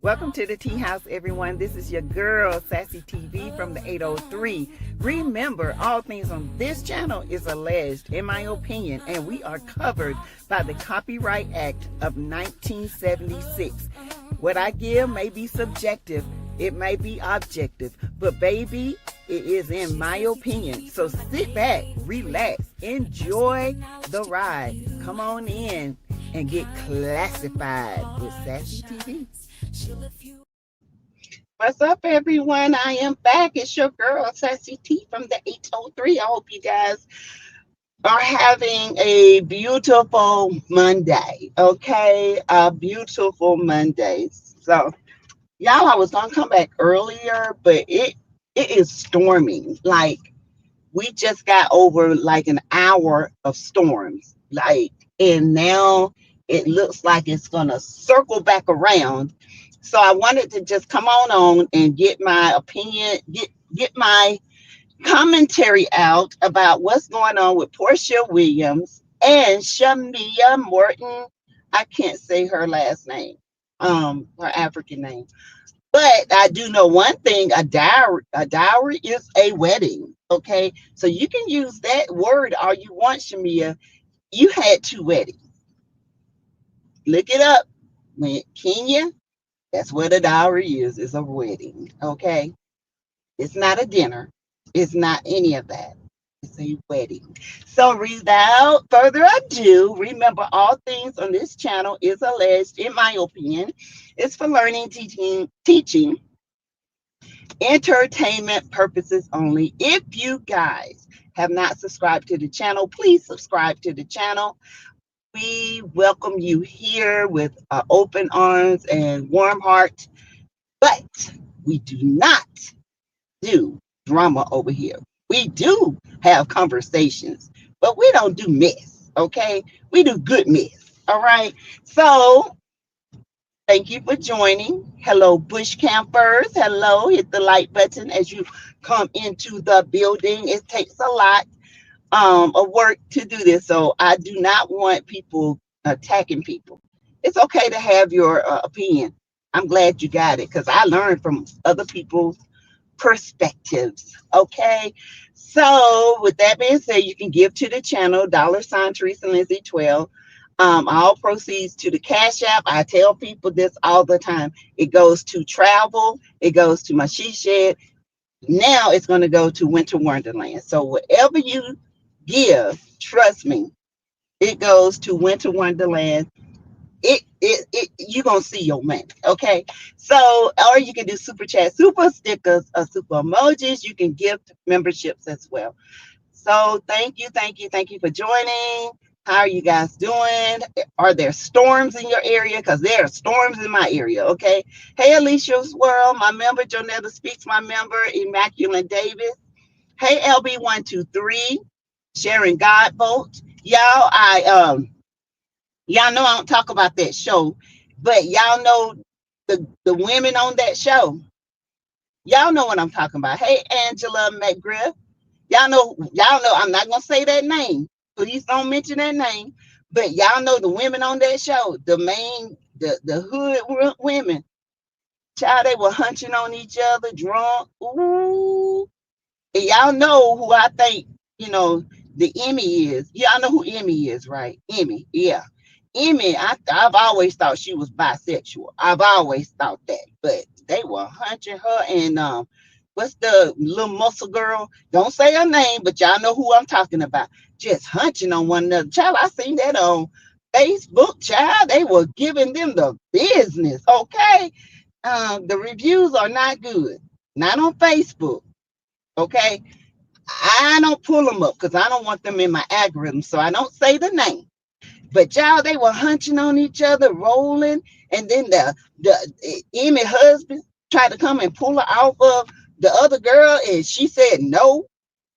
Welcome to the Tea House, everyone. This is your girl, SASSYTEA-V from the 803. Remember, all things on this channel is alleged, in my opinion, and we are covered by the Copyright Act of 1976. What I give may be subjective, it may be objective, but baby, it is in my opinion. So sit back, relax, enjoy the ride. Come on in and get classified with SASSYTEA-V. What's up, everyone? I am back. It's your girl, Sassy T from the 803. I hope you guys are having a beautiful Monday, okay? A beautiful Monday. So, y'all, I was going to come back earlier, but it is storming. Like, we just got over like an hour of storms. Like, and now it looks like it's going to circle back around. So I wanted to just come on and get my opinion, get my commentary out about what's going on with Porsha Williams and Shamea Morton. I can't say her last name, her African name. But I do know one thing, a dowry is a wedding. Okay. So you can use that word all you want, Shamea. You had two weddings. Look it up. When Kenya, that's what a dowry is a wedding. Okay. It's not a dinner. It's not any of that. It's a wedding. So without further ado, remember all things on this channel is alleged, in my opinion. It's for learning, teaching, entertainment purposes only. If you guys have not subscribed to the channel, please subscribe to the channel. We welcome you here with open arms and warm heart, but we do not do drama over here. We do have conversations, but we don't do mess, okay? We do good mess, all right? So thank you for joining. Hello, bush campers. Hello, hit the like button as you come into the building. It takes a lot of work to do this, so I do not want people attacking people. It's okay to have your opinion. I'm glad you got it because I learned from other people's perspectives. Okay. So with that being said, you can give to the channel, $ Teresa Lindsay 12. All proceeds to the Cash App. I tell people this all the time. It goes to travel. It goes to my she shed. Now it's going to go to Winter Wonderland. So whatever you give, trust me, it goes to Winter Wonderland. You're gonna see your money. Okay. So, or you can do super chat, super stickers, or super emojis. You can gift memberships as well. So thank you for joining. How are you guys doing? Are there storms in your area? Because there are storms in my area. Okay. Hey, Alicia's World, my member, Jonetta Speaks, my member, Immaculate Davis. Hey, LB123, Sharon Godbolt. Y'all know I don't talk about that show, but y'all know the women on that show. Y'all know what I'm talking about. Hey, Angela McGriff. Y'all know I'm not gonna say that name. Please don't mention that name. But y'all know the women on that show, the hood women. Child, they were hunching on each other, drunk. Ooh. And y'all know who I think, the Emmy is. Y'all know who Emmy is, right? Emmy, yeah. Emmy, I've always thought she was bisexual. I've always thought that. But they were hunching her and what's the little muscle girl? Don't say her name, but y'all know who I'm talking about. Just hunching on one another. Child, I seen that on Facebook, child. They were giving them the business, okay? The reviews are not good. Not on Facebook, okay? I don't pull them up because I don't want them in my algorithm, so I don't say the name. But y'all, they were hunching on each other, rolling, and then the Emmy husband tried to come and pull her off of the other girl, and she said no.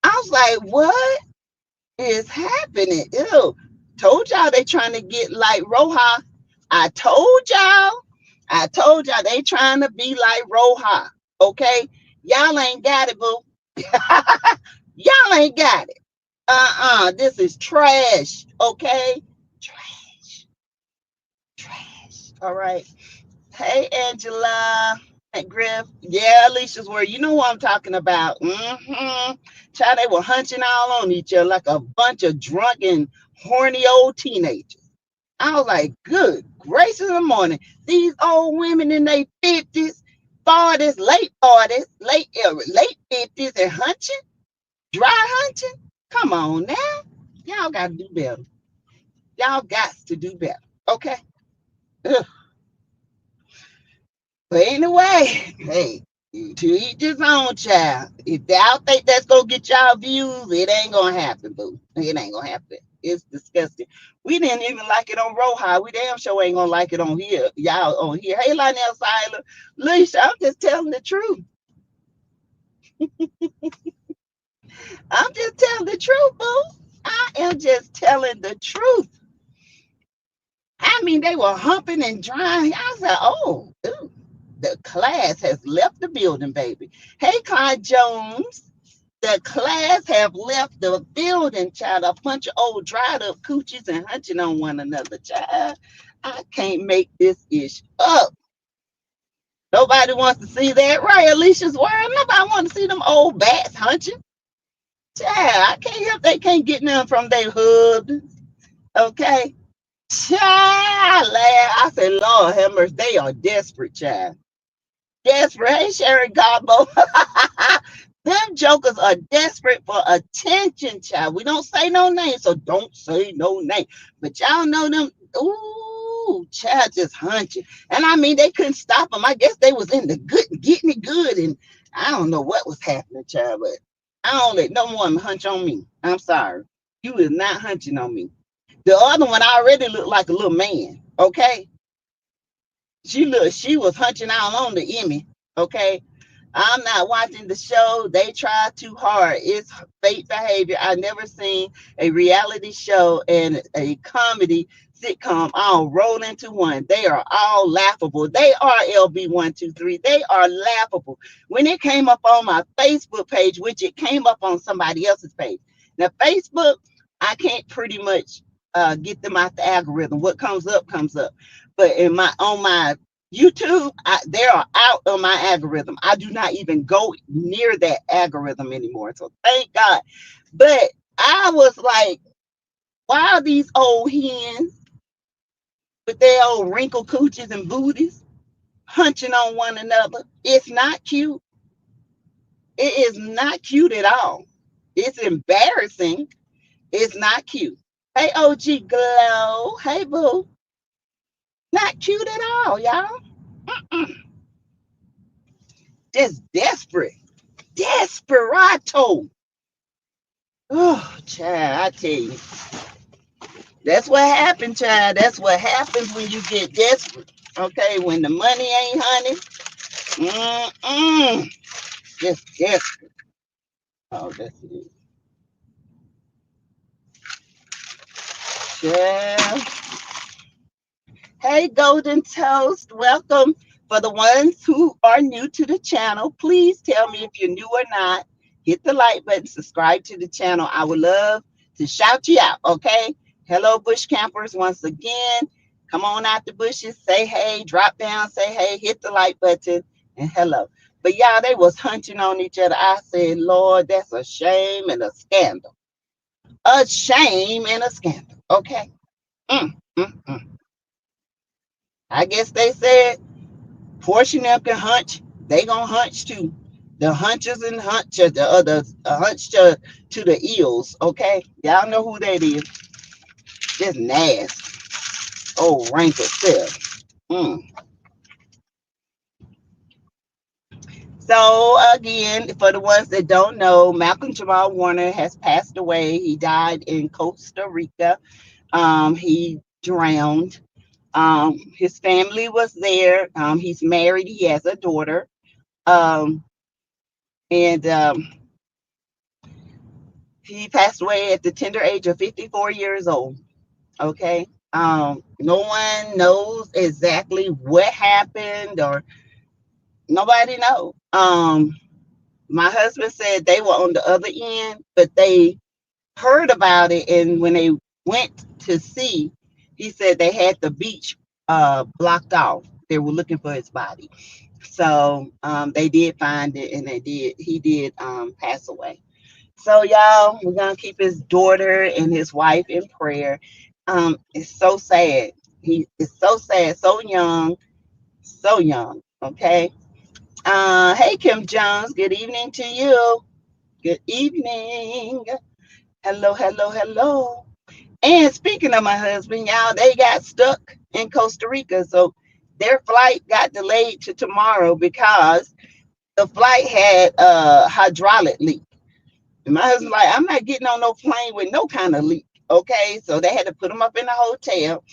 I was like, what is happening? Ew. Told y'all they trying to get like Roja. I told y'all they trying to be like Roja. Okay, y'all ain't got it, boo. Y'all ain't got it. This is trash. Okay, trash. All right. Hey, Angela. Hey, Griff. Yeah, Alicia's word. You know what I'm talking about. Child, they were hunching all on each other like a bunch of drunken, horny old teenagers. I was like, good gracious in the morning. These old women in their 50s, 40s, late 50s, and hunching, dry hunching. Come on now. Y'all got to do better. Y'all got to do better. Okay? Ugh. But anyway, hey, to each his own, child. If y'all think that's gonna get y'all views, it ain't gonna happen, boo. It ain't gonna happen. It's disgusting. We didn't even like it on Roja. We damn sure ain't gonna like it on here. Y'all on here. Hey, Lionel Siler. Lisa, I'm just telling the truth. I'm just telling the truth, boo. I am just telling the truth. I mean, they were humping and drying. I said, oh, ooh, the class has left the building, baby. Hey, Clyde Jones. The class have left the building, child. A bunch of old dried up coochies and hunching on one another, child. I can't make this ish up. Nobody wants to see that, right? Alicia's word. Nobody wants to see them old bats hunching. Child, I can't help they can't get none from their husbands. Okay. Child, I said, Lord have mercy. They are desperate, child. Desperate. Hey, Sherry Gobbo. Them jokers are desperate for attention, child. We don't say no name, so don't say no name. But y'all know them. Ooh, child, just hunching. And I mean, they couldn't stop them. I guess they was in the good, getting it good, and I don't know what was happening, child. But I don't let no one hunch on me. I'm sorry, you is not hunching on me. The other one already looked like a little man. Okay, she was hunching out on the Emmy. Okay, I'm not watching the show. They try too hard. It's fake behavior. I never seen a reality show and a comedy sitcom all roll into one. They are all laughable. They are LB123. They are laughable. When it came up on my Facebook page, which it came up on somebody else's page. Now Facebook, I can't pretty much get them out the algorithm. What comes up comes up. But in my on my YouTube, they are out of my algorithm. I do not even go near that algorithm anymore. So thank God. But I was like, why are these old hens with their old wrinkled cooches and booties hunching on one another? It's not cute. It is not cute at all. It's embarrassing. It's not cute. Hey, OG Glow. Hey, boo. Not cute at all, y'all. Mm-mm. Just desperate. Desperado. Oh, child, I tell you. That's what happened, child. That's what happens when you get desperate. Okay, when the money ain't honey. Mm-mm. Just desperate. Oh, that's it. Child. Hey, Golden Toast. Welcome. For the ones who are new to the channel, please tell me if you're new or not. Hit the like button, subscribe to the channel. I would love to shout you out, okay? Hello, bush campers, once again. Come on out the bushes, say hey, drop down, say hey, hit the like button, and hello. But y'all, they was hunching on each other. I said, Lord, that's a shame and a scandal. A shame and a scandal, okay? Mm, mm, mm. I guess they said Porsha them can hunch, they gonna hunch too. The hunchers and huncher, the other hunch to the eels, okay? Y'all know who that is. Just nasty. Oh, wrinkled self. Mm. So again, for the ones that don't know, Malcolm Jamal Warner has passed away. He died in Costa Rica. He drowned. His family was there. He's married. He has a daughter. Um, and he passed away at the tender age of 54 years old. Okay. No one knows exactly what happened or nobody knows. My husband said they were on the other end, but they heard about it. And when they went to see, he said they had the beach blocked off. They were looking for his body. So they did find it, and he did pass away. So y'all, we're gonna keep his daughter and his wife in prayer. It's so sad. He is so sad, so young, so young. Okay. Hey Kim Jones, good evening to you. Good evening. Hello, hello, hello. And speaking of my husband, y'all, they got stuck in Costa Rica. So their flight got delayed to tomorrow because the flight had a hydraulic leak. And my husband's like, I'm not getting on no plane with no kind of leak. Okay. So they had to put him up in a hotel,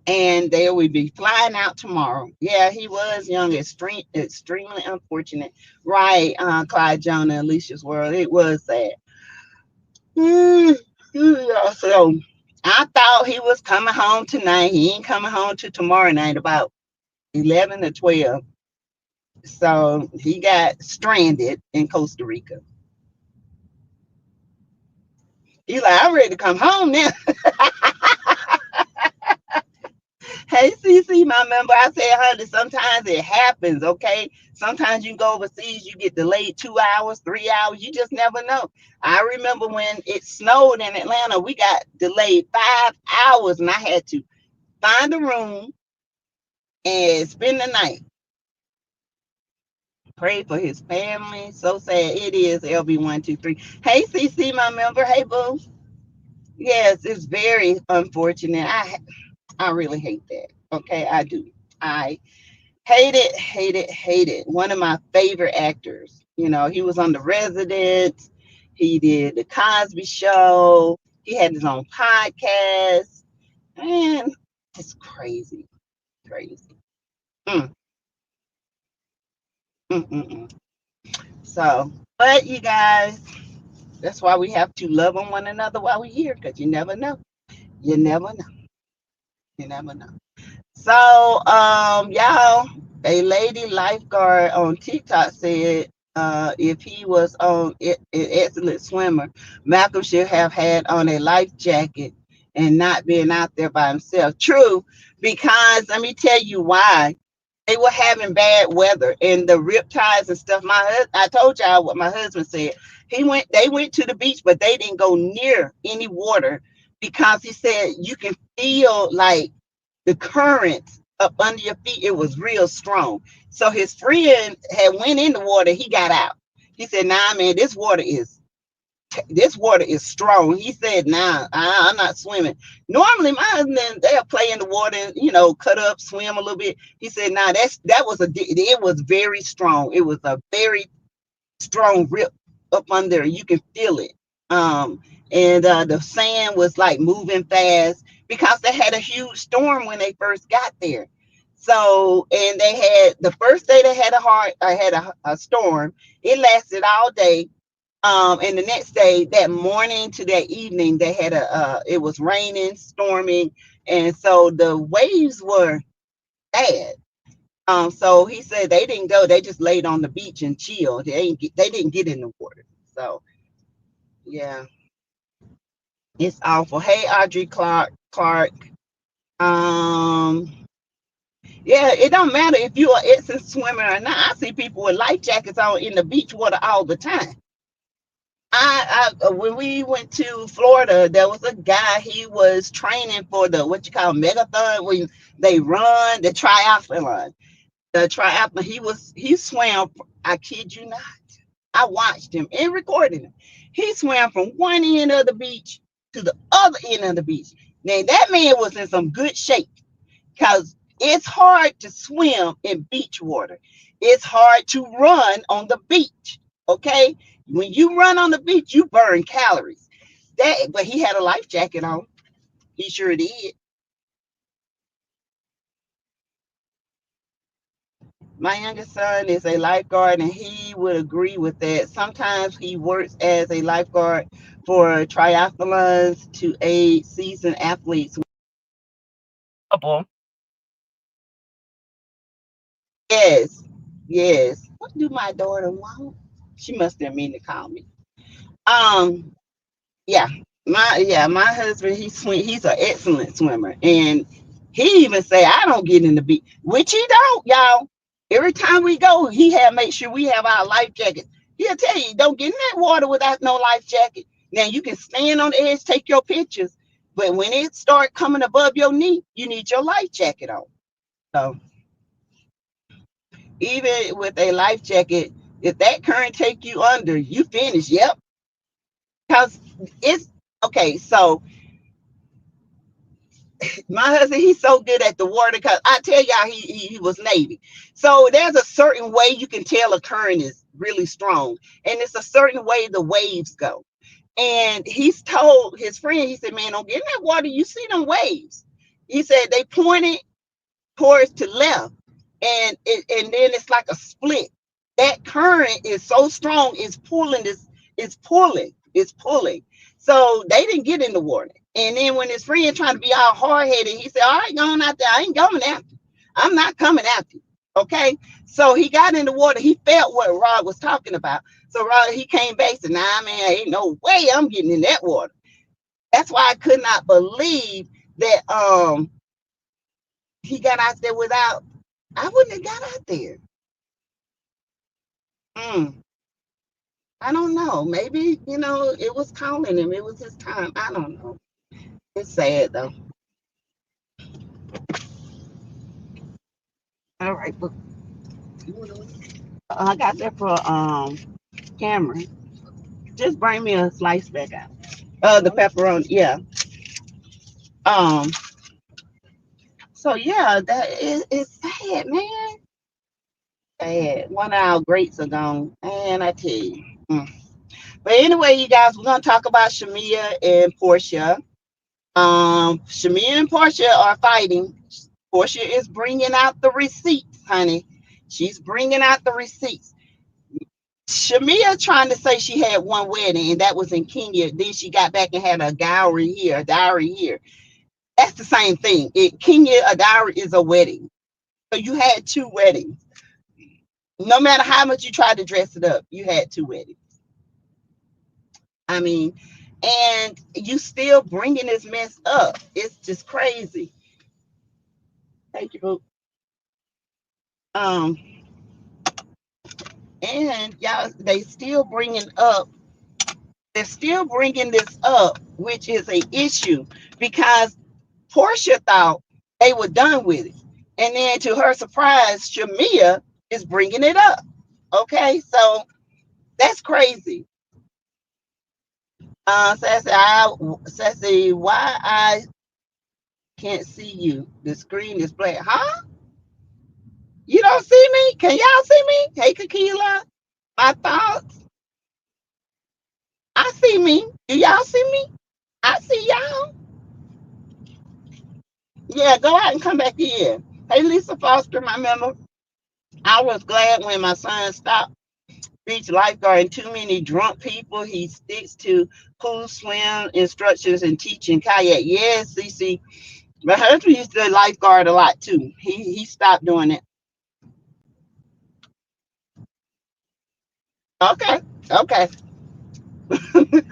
and they will be flying out tomorrow. Yeah, he was young, extremely unfortunate. Right, Clyde, Jonah, and Alicia's world. It was sad. Yeah, so I thought he was coming home tonight. He ain't coming home till tomorrow night about 11 or 12. So he got stranded in Costa Rica. He's like, I'm ready to come home now. Hey, CC, my member, I said, honey, sometimes it happens, okay? Sometimes you go overseas, you get delayed 2 hours, 3 hours. You just never know. I remember when it snowed in Atlanta, we got delayed 5 hours, and I had to find a room and spend the night. Pray for his family. So sad. It is LB123. Hey, CC, my member. Hey, boo. Yes, it's very unfortunate. I really hate that. Okay, I do. I hate it, hate it, hate it. One of my favorite actors. You know, he was on The Resident. He did The Cosby Show. He had his own podcast. Man, it's crazy, crazy. Mm, mm, mm, mm. So, but you guys, that's why we have to love on one another while we're here, because you never know. You never know. You never know. So, y'all, a lady lifeguard on TikTok said if he was an excellent swimmer, Malcolm should have had on a life jacket and not being out there by himself. True, because let me tell you why. They were having bad weather and the rip tides and stuff. I told y'all what my husband said. They went to the beach, but they didn't go near any water because he said you can feel like the current up under your feet. It was real strong. So his friend had went in the water. He got out. He said, "Nah, man, this water is strong." He said, "Nah, I'm not swimming." Normally, my husband, they'll play in the water, and, cut up, swim a little bit. He said, "Nah, it was very strong. It was a very strong rip up under. You can feel it. Um, and the sand was like moving fast because they had a huge storm when they first got there. So, and they had the first day they had a storm. It lasted all day. And the next day, that morning to that evening, they had it was raining, storming, and so the waves were bad. So he said they didn't go; they just laid on the beach and chilled. They didn't get in the water. So yeah, it's awful. Hey, Audrey Clark. Um, yeah, it don't matter if you're an excellent swimmer or not. I see people with life jackets on in the beach water all the time. When we went to Florida, there was a guy. He was training for the what you call megathon, when they run the triathlon. The triathlon. He swam. I kid you not. I watched him and recorded him. He swam from one end of the beach to the other end of the beach. Now that man was in some good shape, because it's hard to swim in beach water. It's hard to run on the beach. Okay, when you run on the beach, you burn calories. But he had a life jacket on. He sure did. My youngest son is a lifeguard, and he would agree with that. Sometimes he works as a lifeguard for triathlons to aid seasoned athletes. Yes, yes. What do my daughter want? She must have mean to call me. Um, yeah, my husband, he's an excellent swimmer, and He even say, I don't get in the beach, which he don't, y'all. Every time we go, he have make sure we have our life jackets. He'll tell you, don't get in that water without no life jacket. Now you can stand on the edge, take your pictures, but when it start coming above your knee, you need your life jacket on. So even with a life jacket, if that current take you under, you finish. Yep, because it's okay. So my husband, he's so good at the water because I tell y'all he was Navy. So there's a certain way you can tell a current is really strong, and it's a certain way the waves go. And he's told his friend, he said, "Man, don't get in that water. You see them waves?" He said they pointed towards to left, and then it's like a split. That current is so strong, it's pulling. So they didn't get in the water. And then when his friend trying to be all hard headed, he said, "All right, going out there. I ain't coming after you. I'm not coming after you." Okay. So he got in the water. He felt what Rod was talking about. So Rod, he came back and said, "Nah, man, ain't no way I'm getting in that water." That's why I could not believe that he got out there without. I wouldn't have got out there. Mm, I don't know. Maybe, it was calling him. It was his time. I don't know. It's sad though. All right, but I got that for Cameron. Just bring me a slice back out. The pepperoni, yeah. Um, so yeah, it's sad, man. Sad. One of our greats are gone. And I tell you. Mm. But anyway, you guys, we're gonna talk about Shamia and Porsha. Shamia and Porsha are fighting. Porsha is bringing out the receipts, honey. She's bringing out the receipts. Shamia trying to say she had one wedding, and that was in Kenya. Then she got back and had a dowry here, a dowry here. That's the same thing. In Kenya, a dowry is a wedding. So you had two weddings. No matter how much you tried to dress it up, you had two weddings. I mean, and you still bringing this mess up. It's just crazy. Thank you, boo. Um, and y'all, they're still bringing this up, which is a issue because Portia thought they were done with it, and then to her surprise, Shamia is bringing it up. Okay, so that's crazy. Sassy, why I can't see you? The screen is black, huh? You don't see me? Can y'all see me? Hey, Kakila, my thoughts. I see me. Do y'all see me? I see y'all. Yeah, go out and come back in. Hey, Lisa Foster, my member. I was glad when my son stopped beach lifeguard and too many drunk people. He sticks to pool swim instructions and teaching kayak. Yes, CC. My husband used to lifeguard a lot too. He stopped doing it. Okay, okay. Tim,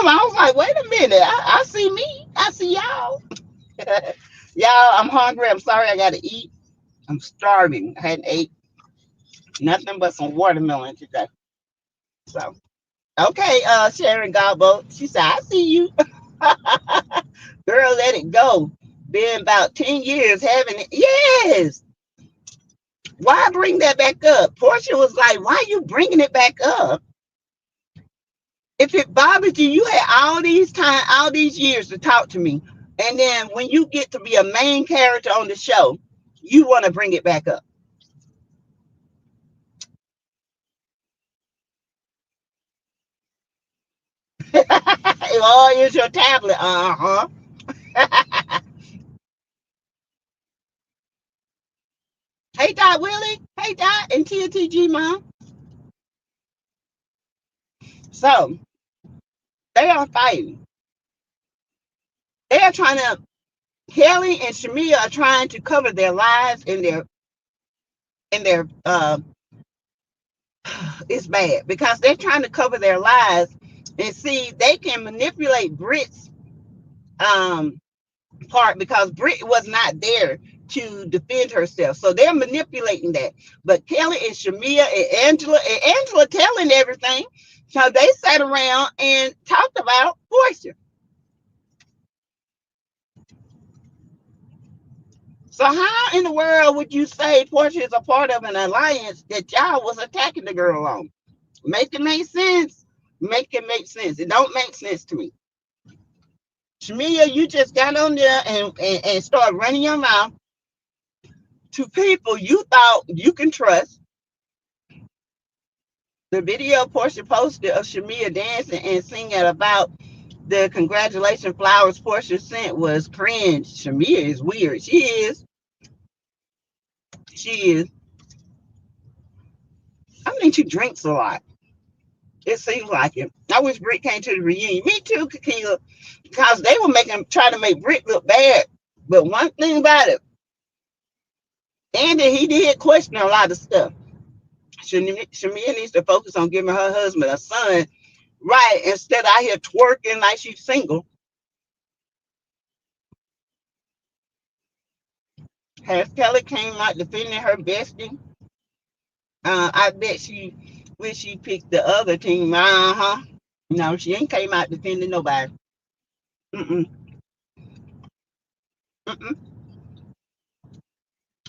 I was like, wait a minute. I see me. I see y'all. Y'all, I'm hungry. I'm sorry I gotta eat. I'm starving. I hadn't ate nothing but some watermelon today. So okay, Sharon Gobbo. She said, I see you. Girl, let it go. Been about 10 years having it. Yes. Why bring that back up? Portia was like, why are you bringing it back up? If it bothers you, you had all these years to talk to me. And then when you get to be a main character on the show, you want to bring it back up. Oh, here's your tablet. Uh-huh. Hey, Dot Willie. Hey, Dot and TNTG, Mom. So they are fighting. They are trying to, Kelly and Shamia are trying to cover their lives and their it's bad because they're trying to cover their lives and see they can manipulate Brit's um part because Britt was not there to defend herself. So they're manipulating that. But Kelly and Shamea and Angela telling everything. So they sat around and talked about Porsche. So how in the world would you say Porsche is a part of an alliance that y'all was attacking the girl on? Make it make sense. Make it make sense. It don't make sense to me. Shamia, you just got on there and started running your mouth to people you thought you can trust. The video Portia posted of Shamia dancing and singing about the congratulations flowers Portia sent was cringe. Shamia is weird. She is. She is. I think she drinks a lot. It seems like it. I wish Britt came to the reunion. Me too, Kakila, because they were trying to make Britt look bad. But one thing about it, Andy, he did question a lot of stuff. Shamia needs to focus on giving her husband a son, right? Instead of out here twerking like she's single. Has Kelly came out defending her bestie? I bet she wish she picked the other team. Uh-huh. No, she ain't came out defending nobody. Mm-mm. Mm-mm.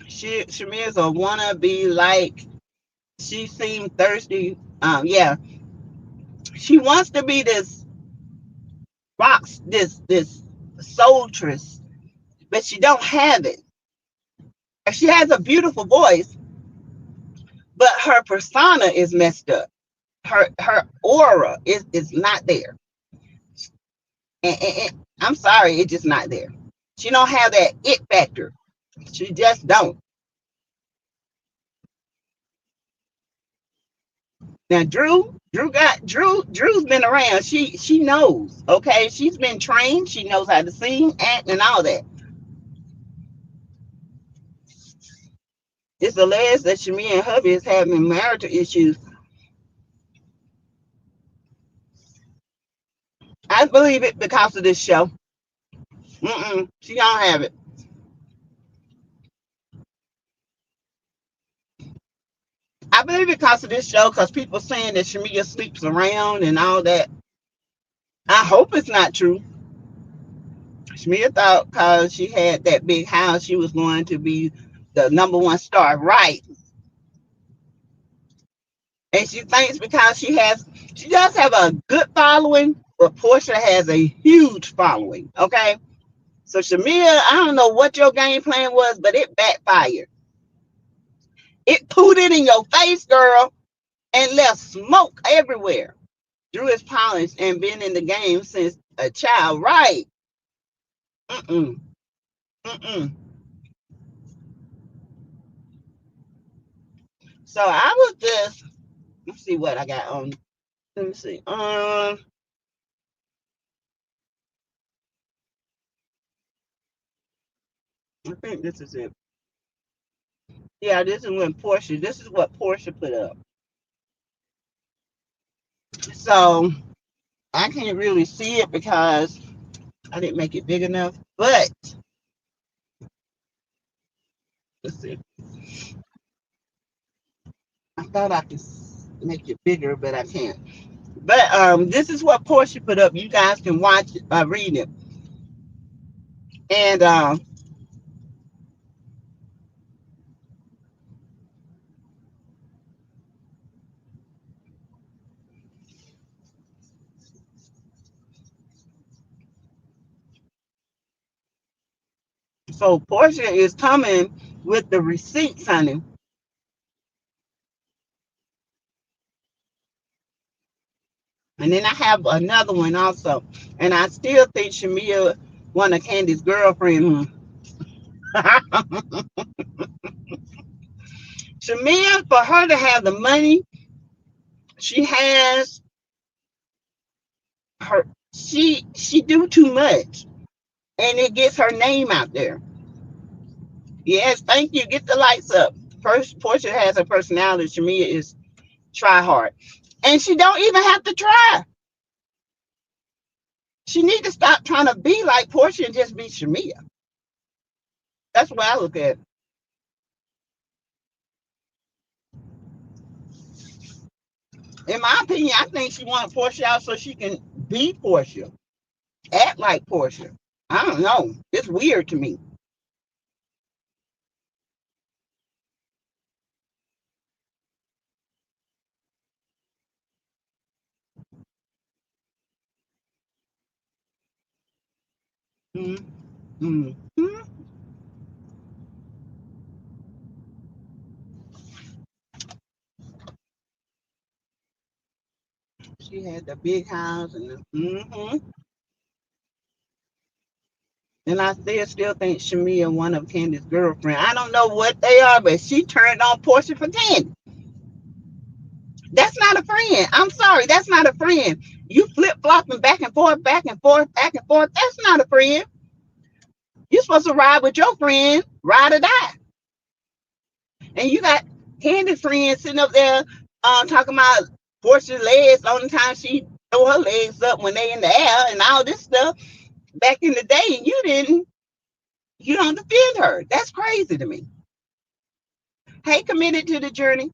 Shamia's a wannabe, like she seemed thirsty. Yeah, she wants to be this rocks, this soultress, but she don't have it. She has a beautiful voice, but her persona is messed up. Her aura is not there. And I'm sorry, it's just not there. She don't have that it factor. She just don't. Now Drew's been around. She knows. Okay, she's been trained. She knows how to sing, act, and all that. It's alleged that Shamia and hubby is having marital issues. I believe it because of this show. She don't have it. I believe it because of this show, because people saying that Shamia sleeps around and all that. I hope it's not true. Shamia thought because she had that big house, she was going to be the number one star, right? And she thinks because she does have a good following, but Portia has a huge following. Okay, so Shamia, I don't know what your game plan was, but it backfired. It pooted in your face, girl, and left smoke everywhere. Drew is polished and been in the game since a child, right? Mm-mm. Mm-mm. So I was just, let's see what I got on. Let me see. I think this is it. Yeah, this is when Portia. This is what Portia put up. So I can't really see it because I didn't make it big enough. But let's see. I thought I could make it bigger, but I can't. But this is what Portia put up. You guys can watch it, read it. And so Portia is coming with the receipts, honey. And then I have another one also. And I still think Shamia, one of Candy's girlfriend. Shamia, for her to have the money she has, her she do too much. And it gets her name out there. Yes, thank you. Get the lights up. First, Portia has a personality. Shamia is try hard. And she don't even have to try. She need to stop trying to be like Porsha and just be Shamea. That's the way I look at it. In my opinion, I think she wanted Porsha out so she can be Porsha, act like Porsha. I don't know. It's weird to me. Mm-hmm. She had the big house and I still think Shamia one of Candy's girlfriend. I don't know what they are, but she turned on Porsha for Candy. That's not a friend. I'm sorry, that's not a friend. You flip flopping back and forth, back and forth, back and forth. That's not a friend. You're supposed to ride with your friend, ride or die. And you got Candy's friend sitting up there talking about Portia's legs. The only time she throw her legs up when they in the air and all this stuff back in the day, and you don't defend her. That's crazy to me. Hey, committed to the journey.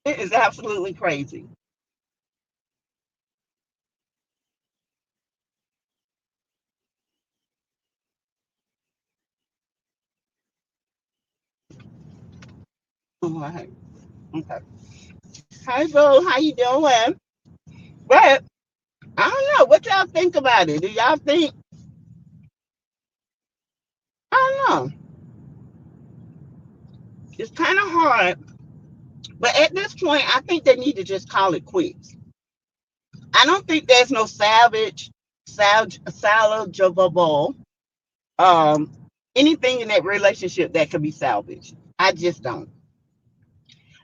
It is absolutely crazy. All right. Okay. Hi, Bo. How you doing? But I don't know. What y'all think about it? Do y'all think? I don't know. It's kind of hard. But at this point, I think they need to just call it quits. I don't think there's no salvageable, um, anything in that relationship that could be salvaged. I just don't.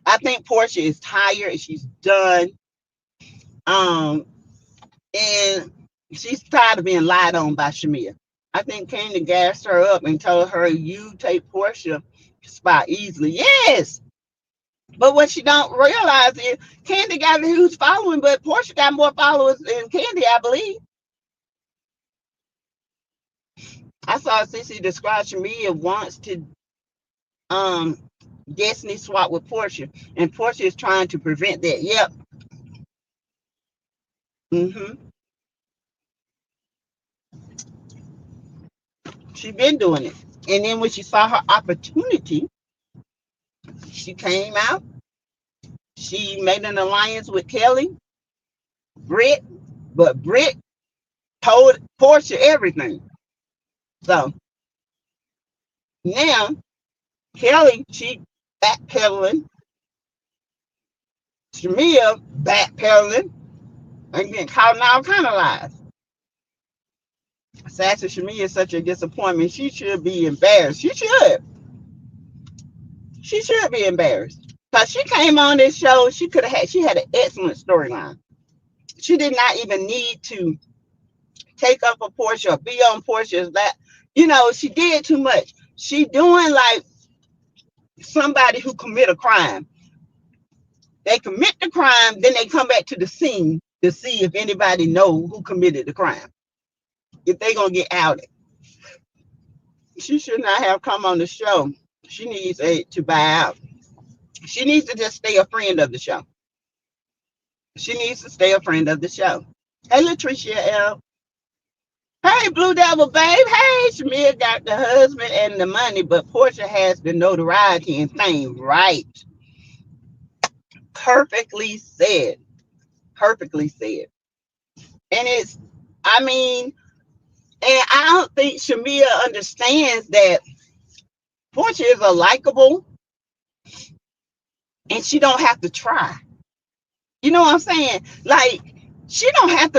I think Portia is tired and she's done. Um, and she's tired of being lied on by Shamia. I think Candy gassed her up and told her, "You take Portia spot easily." Yes, but what she don't realize is Candy got a huge following, but Portia got more followers than Candy, I believe. I saw Cece describe Shamia wants to um Destiny swap with Portia, and Portia is trying to prevent that. Yep. Mm-hmm. She been doing it, and then when she saw her opportunity, she came out. She made an alliance with Kelly, Britt, but Britt told Portia everything. So now Kelly, she backpedaling, Shamia backpedaling, and getting caught in all kind of lies. Sassy Shamia is such a disappointment. She should be embarrassed. She should. She should be embarrassed. Because she came on this show, she had an excellent storyline. She did not even need to take up a Portia or be on Portia's lap. She did too much. She doing like somebody who commit a crime. They commit the crime, then they come back to the scene to see if anybody know who committed the crime. If they gonna get outed. She should not have come on the show. She needs to buy out. She needs to just stay a friend of the show. She needs to stay a friend of the show. Hey, Latricia L. Hey, Blue Devil, babe. Hey, Shamia got the husband and the money, but Portia has the notoriety and fame. Right. Perfectly said. Perfectly said. And I mean, and I don't think Shamia understands that Portia is a likable and she don't have to try. You know what I'm saying? Like, she don't have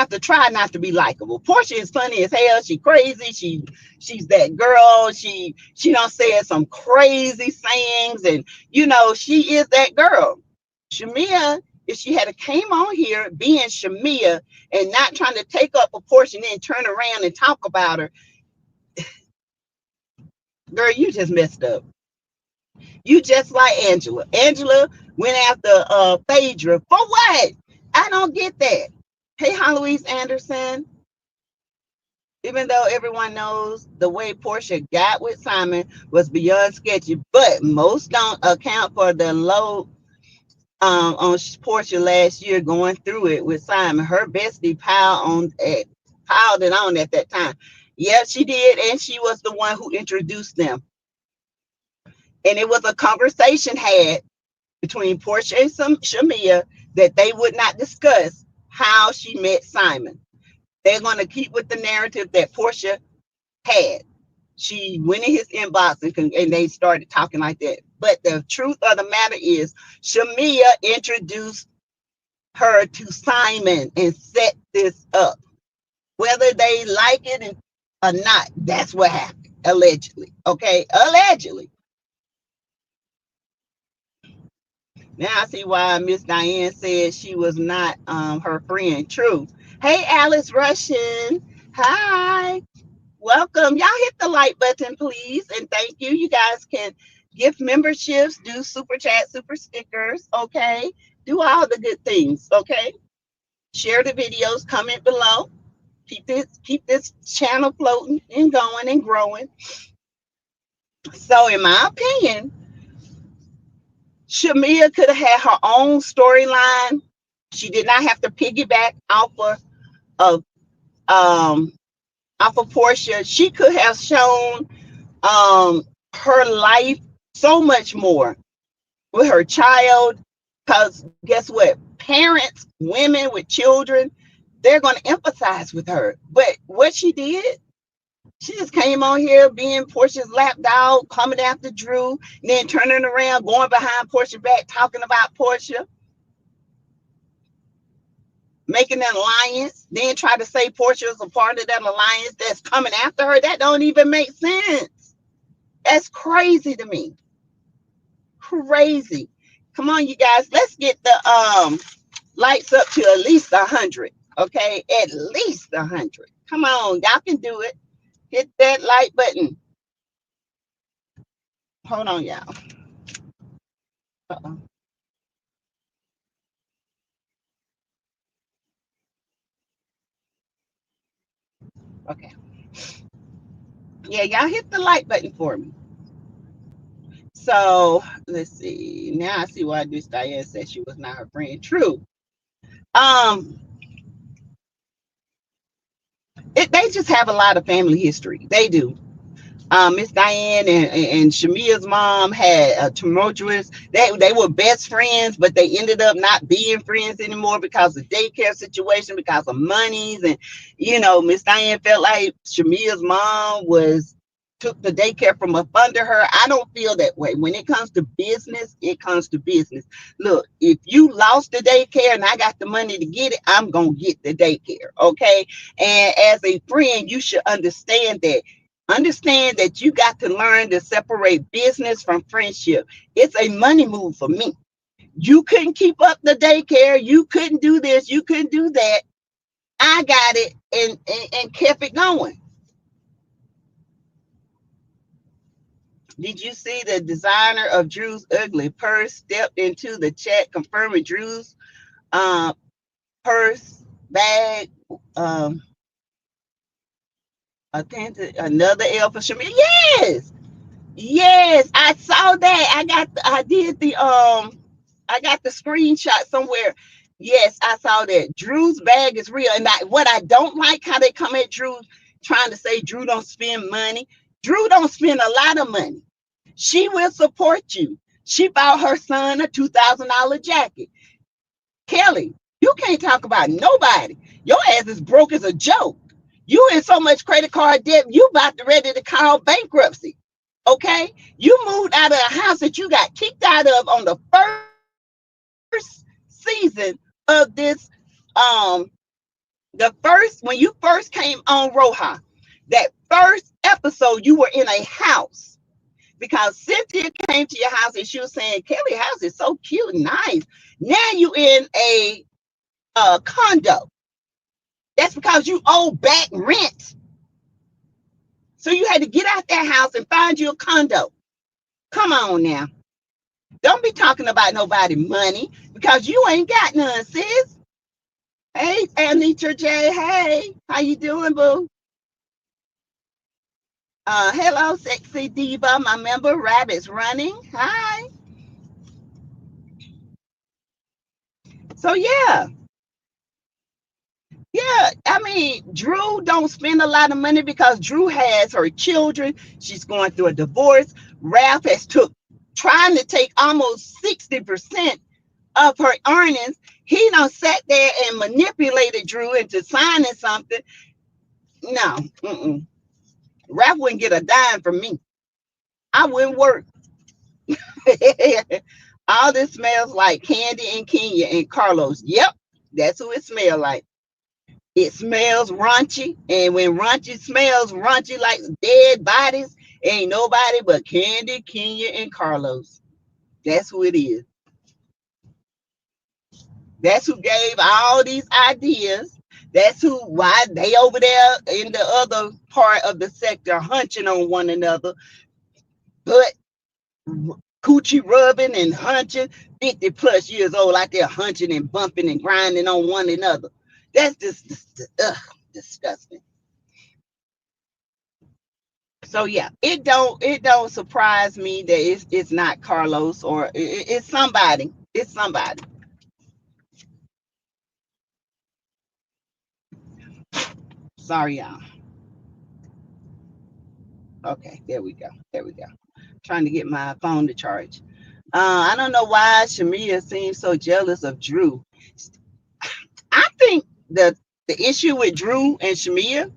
to try not to be likable. Portia is funny as hell. She crazy. She's that girl. She don't say some crazy sayings, and she is that girl. Shamia, if she had came on here being Shamia and not trying to take up a portion and then turn around and talk about her, girl, you just messed up. You just like Angela. Angela went after Phaedra. For what? I don't get that. Hey, Louise Anderson. Even though everyone knows the way Porsha got with Simon was beyond sketchy, but most don't account for the low on Porsha last year going through it with Simon. Her bestie piled it on at that time. Yeah, she did, and she was the one who introduced them. And it was a conversation had between Porsha and Shamea that they would not discuss how she met Simon. They're going to keep with the narrative that Porsha had. She went in his inbox and they started talking like that. But the truth of the matter is, Shamea introduced her to Simon and set this up. Whether they like it or not, that's what happened, allegedly. Okay, allegedly. Now I see why Miss Diane said she was not her friend. True. Hey, Alice Russian. Hi. Welcome. Y'all hit the like button, please. And thank you. You guys can gift memberships, do super chat, super stickers. Okay. Do all the good things. Okay. Share the videos, comment below. Keep this channel floating and going and growing. So in my opinion, Shamea could have had her own storyline. She did not have to piggyback of um off of Porsha. She could have shown her life so much more with her child. Because guess what? Parents, women with children, they're going to empathize with her. But what she did, she just came on here being Portia's lap dog, coming after Drew, and then turning around, going behind Porsha back, talking about Porsha, making an alliance, then try to say Porsha is a part of that alliance that's coming after her. That don't even make sense. That's crazy to me. Crazy. Come on, you guys. Let's get the lights up to at least 100. Okay, at least 100. Come on, y'all can do it. Hit that like button. Hold on, y'all. Uh-oh. Okay. Yeah, y'all hit the like button for me. So let's see. Now I see why this Diane said she was not her friend. True. Um, they just have a lot of family history. They do. Miss Diane and Shamea's mom had a tumultuous. They were best friends, but they ended up not being friends anymore because of daycare situation, because of monies, and Miss Diane felt like Shamea's mom was took the daycare from up under her. I don't feel that way. When it comes to business, it comes to business. Look, if you lost the daycare and I got the money to get it, I'm gonna get the daycare. Okay. And as a friend, you should understand that. Understand that you got to learn to separate business from friendship. It's a money move for me. You couldn't keep up the daycare. You couldn't do this. You couldn't do that. I got it and kept it going. Did you see the designer of Drew's ugly purse stepped into the chat confirming Drew's uh, purse bag? Another L for Shamia. Yes, yes, I saw that. I got the screenshot somewhere. Yes, I saw that. Drew's bag is real. And what I don't like how they come at Drew trying to say Drew don't spend money. Drew don't spend a lot of money. She will support you. She bought her son a $2,000 jacket. Kelly, you can't talk about nobody. Your ass is broke as a joke. You in so much credit card debt, you about to ready to call bankruptcy. Okay? You moved out of a house that you got kicked out of on the first season of this. When you first came on Roja, that first episode, you were in a house because Cynthia came to your house and she was saying, Kelly's house is so cute and nice. Now you in a condo. That's because you owe back rent. So you had to get out that house and find you a condo. Come on now. Don't be talking about nobody money because you ain't got none, sis. Hey, Anita J. Hey, how you doing, boo? Hello, sexy diva. My member, Rabbit's running. Hi. So yeah. I mean, Drew don't spend a lot of money because Drew has her children. She's going through a divorce. Ralph has took trying to take almost 60% of her earnings. He done sat there and manipulated Drew into signing something. No, Ralph wouldn't get a dime from me. I wouldn't work. All this smells like Candy and Kenya and Carlos. Yep, that's who it smells like. It smells raunchy, and when raunchy smells raunchy like dead bodies, ain't nobody but Candy, Kenya, and Carlos. That's who it is. That's who gave all these ideas. That's why they over there in the other part of the sector hunching on one another, but coochie rubbing and hunching, 50 plus years old out there hunching and bumping and grinding on one another. That's just disgusting. So yeah, it don't surprise me that it's not Carlos or it's somebody. It's somebody. Sorry, y'all. Okay, there we go. There we go. Trying to get my phone to charge. I don't know why Shamia seems so jealous of Drew. I think the issue with Drew and Shamia,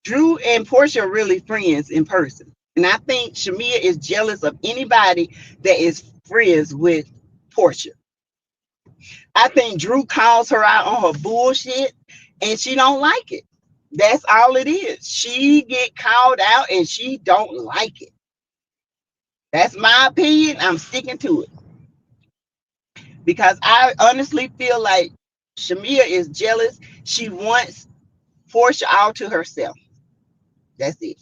Drew and Porsha are really friends in person. And I think Shamia is jealous of anybody that is friends with Porsha. I think Drew calls her out on her bullshit and she don't like it. That's all it is. She get called out and she don't like it. That's my opinion. I'm sticking to it because I honestly feel like Shamia is jealous. She wants Porsha all to herself. That's it.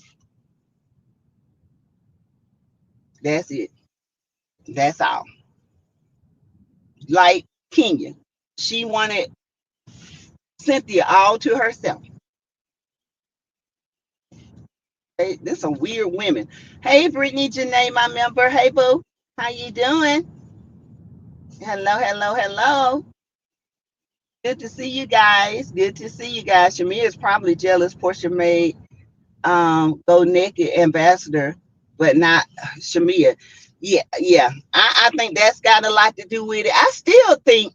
That's it. That's all. Like Kenya, she wanted Cynthia all to herself. Hey, there's some weird women. Hey, Brittany Janae, my member. Hey, boo. How you doing? Hello, hello, hello. Good to see you guys. Good to see you guys. Shamia is probably jealous Portia made go naked ambassador, but not Shamia. Yeah. I think that's got a lot to do with it. I still think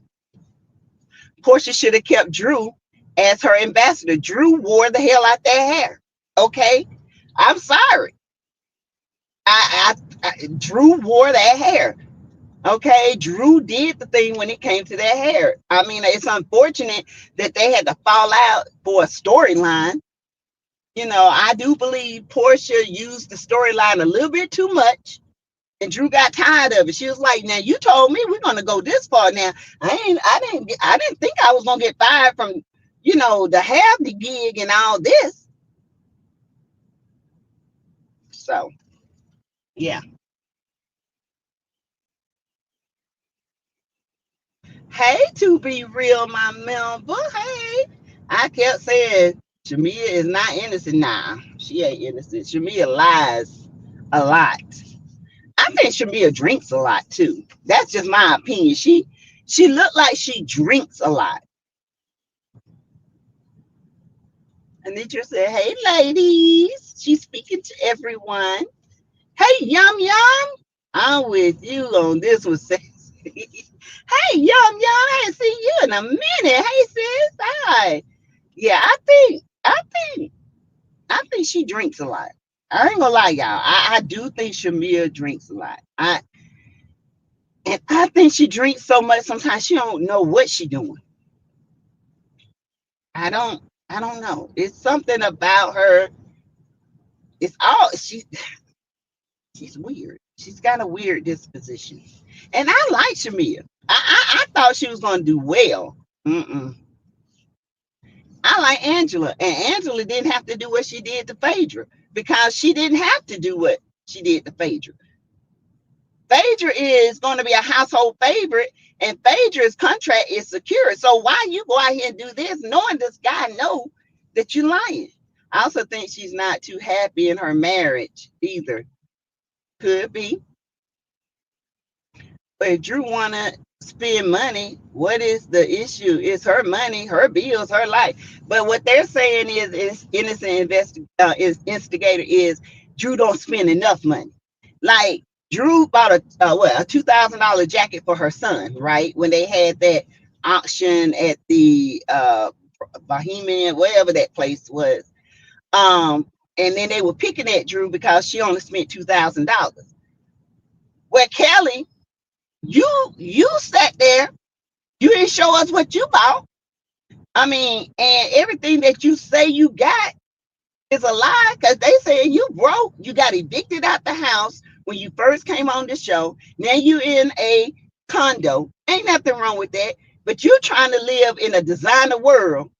Portia should have kept Drew as her ambassador. Drew wore the hell out that hair. Okay. I'm sorry. Drew wore that hair. Okay, Drew did the thing when it came to that hair. I mean, it's unfortunate that they had to fall out for a storyline. You know, I do believe Portia used the storyline a little bit too much, and Drew got tired of it. She was like, "Now you told me we're gonna go this far. Now I didn't think I was gonna get fired from, the half the gig and all this." So yeah. Hey, to be real, my member. Hey, I kept saying Shamia is not innocent. Nah, she ain't innocent. Shamia lies a lot. I think Shamia drinks a lot too. That's just my opinion. She looked like she drinks a lot. And then you said, "Hey, ladies." She's speaking to everyone. Hey, yum yum. I'm with you on this one, sexy. Hey, yum yum. I ain't seen you in a minute. Hey, sis. Hi. Yeah, I think she drinks a lot. I ain't gonna lie, y'all. I do think Shamia drinks a lot. I think she drinks so much sometimes she don't know what she doing. I don't know. It's something about her. It's all she's weird. She's got a weird disposition. And I like Shamia. I thought she was gonna do well. Mm-mm. I like Angela, and Angela didn't have to do what she did to Phaedra because she didn't have to do what she did to Phaedra. Phaedra is going to be a household favorite, and Phaedra's contract is secure. So why you go out here and do this, knowing this guy know that you're lying? I also think she's not too happy in her marriage either. Could be. But if Drew wanna spend money, what is the issue? It's her money, her bills, her life. But what they're saying is innocent is instigator is Drew don't spend enough money. Like Drew bought a $2,000 jacket for her son, right? When they had that auction at the Bohemian, whatever that place was. And then they were picking at Drew because she only spent $2,000. Where Kelly, you sat there, you didn't show us what you bought. I mean, and everything that you say you got is a lie, because they say you broke. You got evicted out the house when you first came on the show. Now you in a condo. Ain't nothing wrong with that. But you're trying to live in a designer world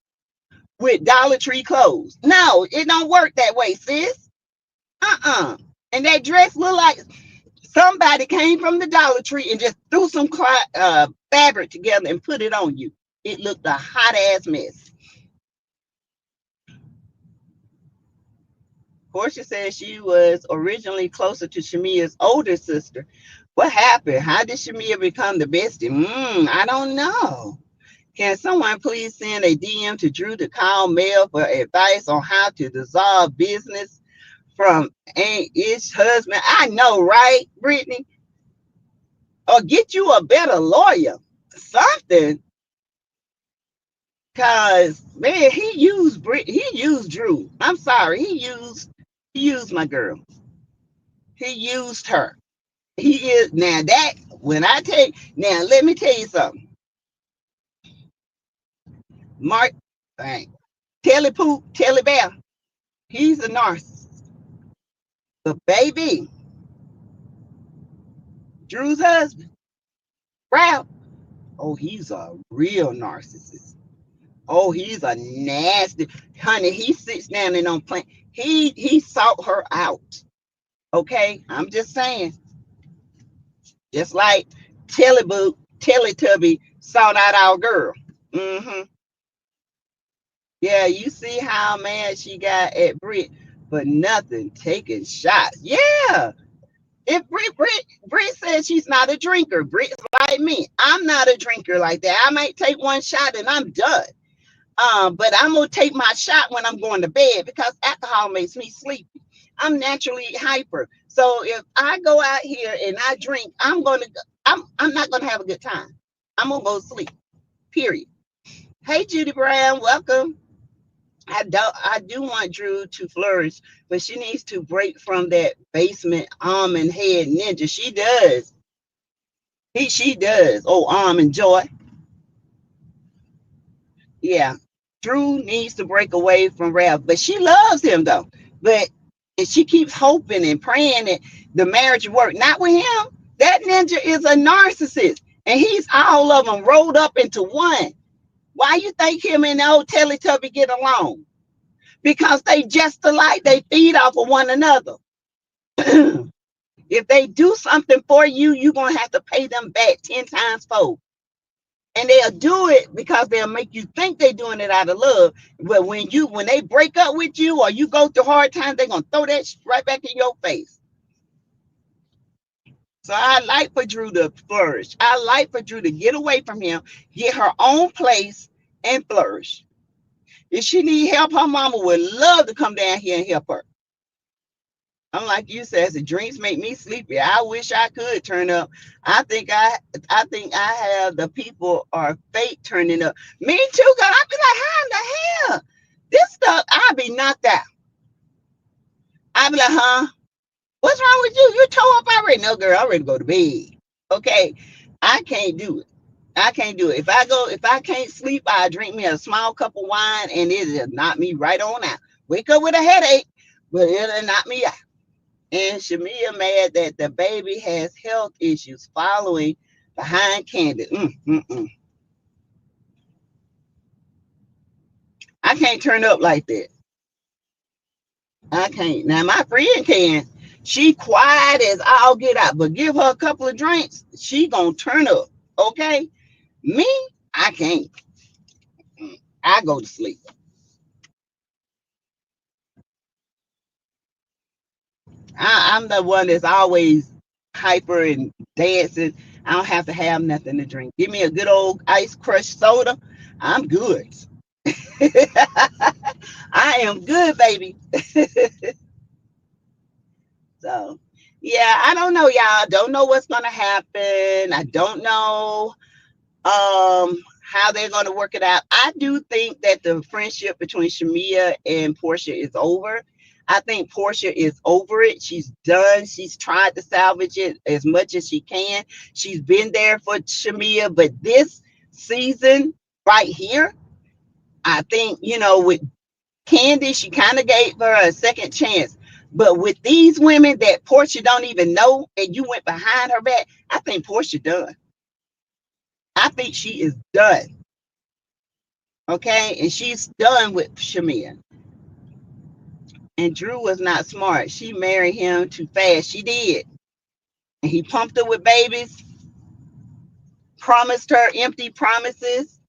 with Dollar Tree clothes. No, it don't work that way, sis. And that dress look like somebody came from the Dollar Tree and just threw some fabric together and put it on you. It looked a hot ass mess. Porsha said she was originally closer to Shamea's older sister. What happened? How did Shamea become the bestie? I don't know. Can someone please send a DM to Drew to call Mel for advice on how to dissolve business from his husband? I know, right, Brittany? Or get you a better lawyer, something. Cause man, he used Drew. I'm sorry, he used my girl. He used her. He is now that when I take now, let me tell you something. Mark, right, Telly Bear, he's a narcissist. But baby, Drew's husband, Ralph, oh, he's a real narcissist. Oh, he's a nasty honey. He sits down and on plan. He sought her out. Okay, I'm just saying. Just like Teletubby sought out our girl. Mm-hmm. Yeah, you see how mad she got at Brit, but nothing, taking shots. Yeah. If Brit says she's not a drinker, Brit's like me. I'm not a drinker like that. I might take one shot and I'm done. But I'm gonna take my shot when I'm going to bed because alcohol makes me sleepy. I'm naturally hyper. So if I go out here and I drink, I'm not gonna have a good time. I'm gonna go to sleep. Period. Hey Judy Brown, welcome. I do want Drew to flourish, but she needs to break from that basement almond head ninja. She does. She does. Oh, almond joy. Yeah. Drew needs to break away from Ralph, but she loves him though. But she keeps hoping and praying that the marriage work. Not with him. That ninja is a narcissist, and he's all of them rolled up into one. Why you think him and the old Teletubby get along? Because they just alike. They feed off of one another. If they do something for you, you're gonna have to pay them back 10 times fold. And they'll do it because they'll make you think they're doing it out of love. But when they break up with you or you go through hard times, they're gonna throw that right back in your face. So I like for Drew to flourish. I like for Drew to get away from him, get her own place, and flourish. If she need help, her mama would love to come down here and help her. Unlike you, says the drinks make me sleepy. I wish I could turn up. I think I have the people are fake turning up. Me too, girl. I be like, how in the hell? This stuff, I be knocked out. I be like, huh? What's wrong with you? You toe up already? No, girl, I'm ready to go to bed. Okay. I can't do it. I can't do it. If I can't sleep, I drink me a small cup of wine and it'll knock me right on out. Wake up with a headache, but it'll knock me out. And Shamea mad that the baby has health issues following behind Candace. I can't turn up like that. I can't. Now my friend can. She quiet as I'll get out, but give her a couple of drinks, she gonna turn up. Okay, me, I can't. I go to sleep. I'm the one that's always hyper and dancing. I don't have to have nothing to drink. Give me a good old ice crushed soda. I'm good. I am good, baby. So, yeah, I don't know, y'all. Don't know what's gonna happen. I don't know how they're gonna work it out. I do think that the friendship between Shamia and Portia is over. I think Portia is over it. She's done. She's tried to salvage it as much as she can. She's been there for Shamia, but this season right here, I think, with Candy, she kind of gave her a second chance. But with these women that Portia don't even know, and you went behind her back, I think Portia done. I think she is done. Okay, and she's done with Shamia. And Drew was not smart. She married him too fast. She did. And he pumped her with babies, promised her empty promises,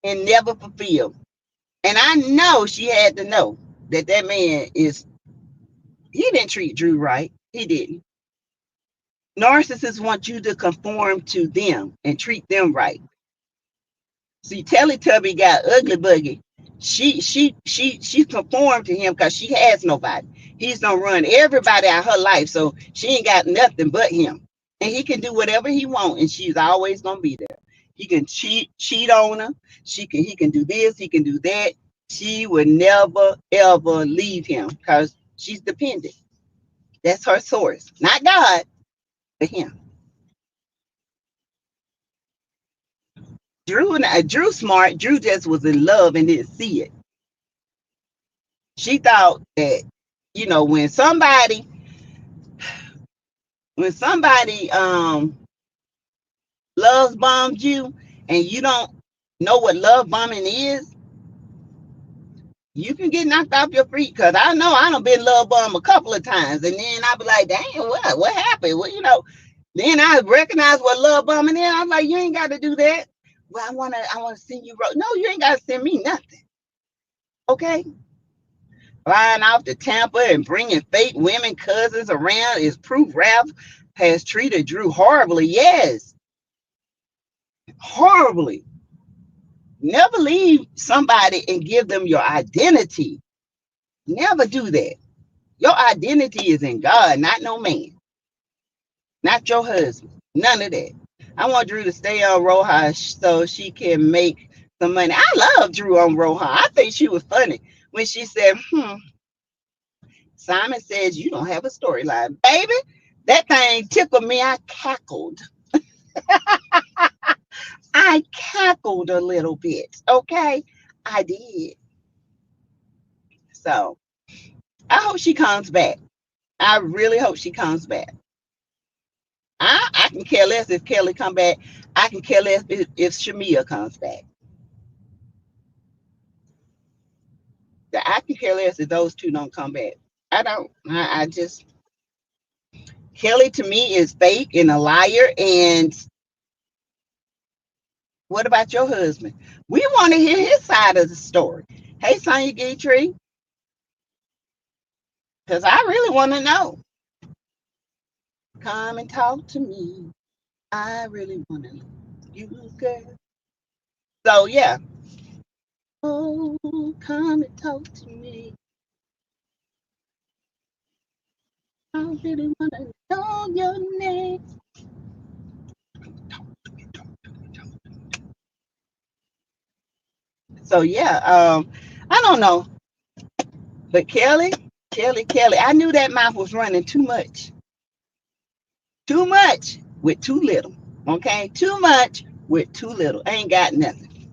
and never fulfilled. And I know she had to know that that man he didn't treat Drew right. He didn't. Narcissists want you to conform to them and treat them right. See, Teletubby got ugly buggy. She conformed to him because she has nobody. He's gonna run everybody out of her life, so she ain't got nothing but him. And he can do whatever he wants, and she's always gonna be there. He can cheat on her. He can do this, he can do that. She would never ever leave him because she's dependent. That's her source, not God, but him. Drew smart. Drew just was in love and didn't see it. She thought that, when somebody love bombed you and you don't know what love bombing is, you can get knocked off your feet. Because I know I done been love bombed a couple of times, and then I be like, dang, what happened? Well. Then I recognize what love bombing is. I'm like, you ain't got to do that. Well, I wanna send you. No, you ain't got to send me nothing. Okay. Flying off to Tampa and bringing fake women cousins around is proof Ralph has treated Drew horribly. Yes, horribly. Never leave somebody and give them your identity. Never do that. Your identity is in God, not no man, not your husband. None of that. I want Drew to stay on Rojas so she can make some money. I love Drew on Rojas. I think she was funny when she said, Simon says you don't have a storyline. Baby, that thing tickled me. I cackled. I cackled a little bit. Okay. I did. So I hope she comes back. I really hope she comes back. I can care less if Kelly come back. I can care less if Shamia comes back. I can care less if those two don't come back. I don't. I just Kelly to me is fake and a liar. And what about your husband? We want to hear his side of the story. Hey, Sonya Gaytree, because I really want to know. Come and talk to me. I really want to know you, girl. So yeah. Oh, come and talk to me. I really want to know your name. So yeah, I don't know, but Kelly, I knew that mouth was running too much with too little. Okay, too much with too little. Ain't got nothing.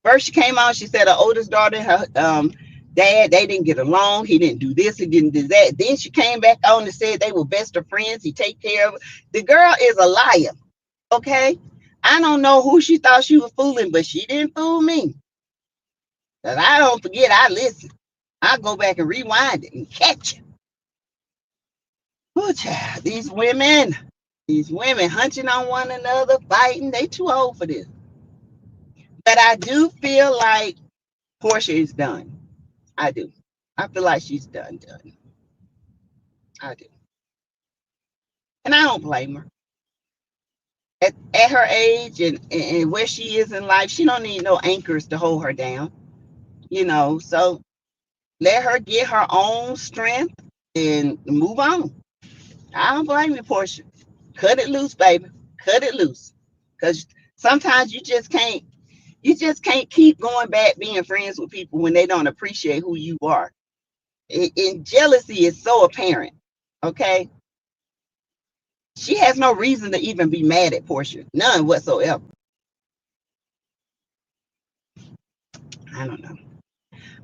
First she came on, she said her oldest daughter, her dad, they didn't get along. He didn't do this, he didn't do that. Then she came back on and said they were best of friends. He take care of her. The girl is a liar. Okay, I don't know who she thought she was fooling, but she didn't fool me. Cause I don't forget, I listen. I go back and rewind it and catch it. Oh, child, these women hunching on one another, fighting. They too old for this. But I do feel like Porsha is done. I do. I feel like she's done. I do. And I don't blame her. At her age and where she is in life, she don't need no anchors to hold her down. So let her get her own strength and move on. I don't blame you, Portia. Cut it loose, baby. Cut it loose. Because sometimes you just can't keep going back being friends with people when they don't appreciate who you are. And jealousy is so apparent. Okay. She has no reason to even be mad at Portia. None whatsoever. I don't know.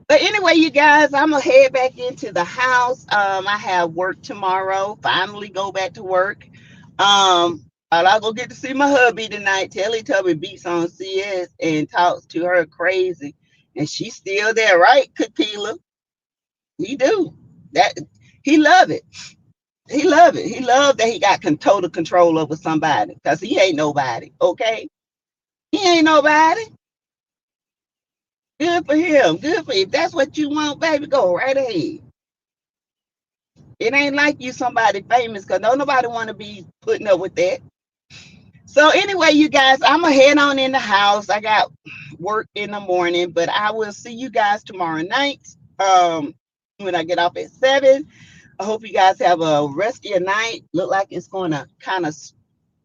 But anyway, you guys, I'm gonna head back into the house. I have work tomorrow. Finally go back to work. I'll go get to see my hubby tonight. Teletubby beats on CS and talks to her crazy. And she's still there, right, Kakila? He do. That he love it. He love it. He love that he got total control over somebody. Because he ain't nobody. Okay? He ain't nobody. Good for him. Good for you. If that's what you want, baby, go right ahead. It ain't like you somebody famous because don't nobody want to be putting up with that. So anyway, you guys, I'm gonna head on in the house. I got work in the morning, but I will see you guys tomorrow night. When I get off at 7. I hope you guys have a rest of your night. Look like it's gonna kind of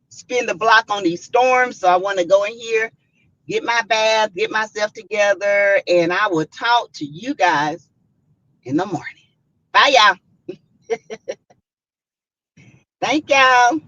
spin the block on these storms. So I want to go in here, get my bath, get myself together, and I will talk to you guys in the morning. Bye, y'all. Thank y'all.